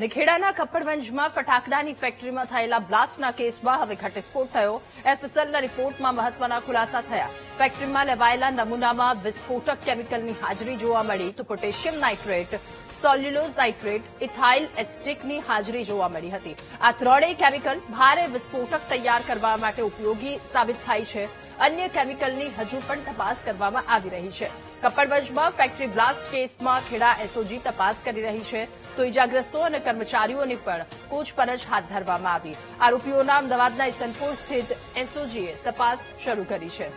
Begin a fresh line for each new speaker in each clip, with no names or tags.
ખેડાના કપડવંજમાં ફટાકડાની ફેક્ટરીમાં થયેલા બ્લાસ્ટના કેસમાં હવે ઘટસ્ફોટ થયો. એફએસએલના રિપોર્ટમાં મહત્વના ખુલાસા થયા. ફેક્ટરીમાં લેવાયેલા નમૂનામાં વિસ્ફોટક કેમિકલની હાજરી જોવા મળી તો પોટેશિયમ નાઇટ્રેટ, સોલ્યુલોઝ નાઇટ્રેટ, ઇથાઇલ એસ્ટિકની હાજરી જોવા મળી હતી. આ ત્રણેય કેમિકલ ભારે વિસ્ફોટક તૈયાર કરવા માટે ઉપયોગી સાબિત થાય છે. અન્ય કેમિકલની હજુ પણ તપાસ કરવામાં આવી રહી છે. કપડવંજમાં ફેક્ટરી બ્લાસ્ટ કેસમાં ખેડા એસઓજી તપાસ કરી રહી છે તો ઇજાગ્રસ્તો અને કર્મચારીઓની પણ પૂછપરછ હાથ ધરવામાં આવી. આરોપીઓના અમદાવાદના ઇસનપુર સ્થિત એસઓજીએ તપાસ શરૂ કરી છે.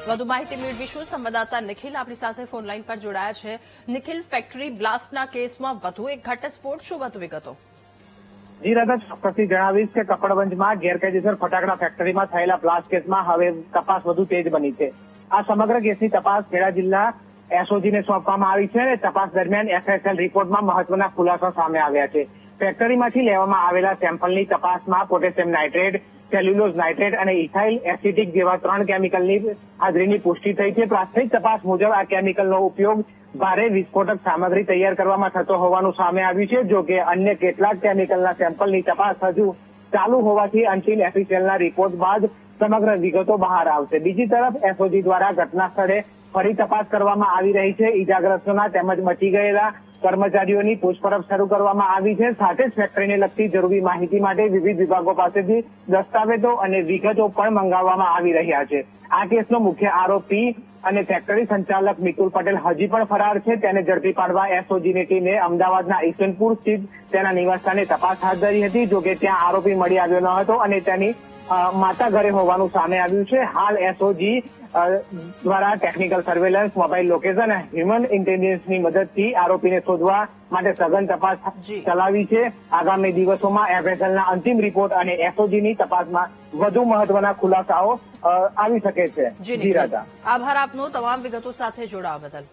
વધુ માહિતી મેળવીશું. સંવાદદાતા નિખિલ આપણી સાથે ફોનલાઈન પર જોડાયા છે. નિખિલ, ફેક્ટરી બ્લાસ્ટના કેસમાં વધુ એક ઘટસ્ફોટ, શું વધુ વિગતો?
જી રાધા, ચોક્કસથી જણાવીશ કે કપડવંજમાં ગેરકાયદેસર ફટાકડા ફેક્ટરીમાં થયેલા બ્લાસ્ટ કેસમાં હવે તપાસ વધુ તેજ બની છે. આ સમગ્ર કેસની તપાસ ખેડા જિલ્લા એસઓજીને સોંપવામાં આવી છે અને તપાસ દરમિયાન એફએસએલ રિપોર્ટમાં મહત્વના ખુલાસા સામે આવ્યા છે. ફેક્ટરીમાંથી લેવામાં આવેલા સેમ્પલની તપાસમાં પોટેશિયમ નાઇટ્રેટ, સેલ્યુલોઝ નાઇટ્રેટ અને ઇથાઇલ એસિટિક જેવા 3 કેમિકલની હાજરીની પુષ્ટિ થઈ છે. પ્રાથમિક તપાસ મુજબ આ કેમિકલનો ઉપયોગ ભારે વિસ્ફોટક સામગ્રી તૈયાર કરવામાં થતો હોવાનું સામે આવ્યું છે. જો કે અન્ય કેટલાક કેમિકલના સેમ્પલની તપાસ હજુ ચાલુ હોવાથી અંતિમ એફએસએલના રિપોર્ટ બાદ સમગ્ર વિગતો બહાર આવશે. બીજી તરફ એસઓજી દ્વારા ઘટના સ્થળે ફરી તપાસ કરવામાં આવી રહી છે. ઇજાગ્રસ્તોના તેમજ બચી ગયેલા કર્મચારીઓની પૂછપરછ શરૂ કરવામાં આવી છે. સાથે જ ફેક્ટરીને લગતી જરૂરી માહિતી માટે વિવિધ વિભાગો પાસેથી દસ્તાવેજો અને વિગતો પણ મંગાવવામાં આવી રહ્યા છે. આ કેસનો મુખ્ય આરોપી અને ફેક્ટરી સંચાલક મિતુલ પટેલ હજી પણ ફરાર છે. તેને ઝડપી પાડવા એસઓજીની ટીમે અમદાવાદના ઇસનપુર સ્થિત તેના નિવાસસ્થાને તપાસ હાથ ધરી હતી. જોકે ત્યાં આરોપી મળી આવ્યો ન હતો અને તેની માતા ઘરે હોવાનું સામે આવ્યું છે. હાલ એસઓજી દ્વારા ટેકનિકલ સર્વેલન્સ, મોબાઈલ લોકેશન અને હ્યુમન ઇન્ટેલિજન્સની મદદથી આરોપીને શોધવા માટે સઘન તપાસ ચલાવી છે. આગામી દિવસોમાં એફએસએલના અંતિમ રિપોર્ટ અને એસઓજીની તપાસમાં વધુ મહત્વના ખુલાસાઓ આવી શકે છે. જી રાધા,
આભાર આપનો તમામ વિગતો સાથે જોડાવા બદલ.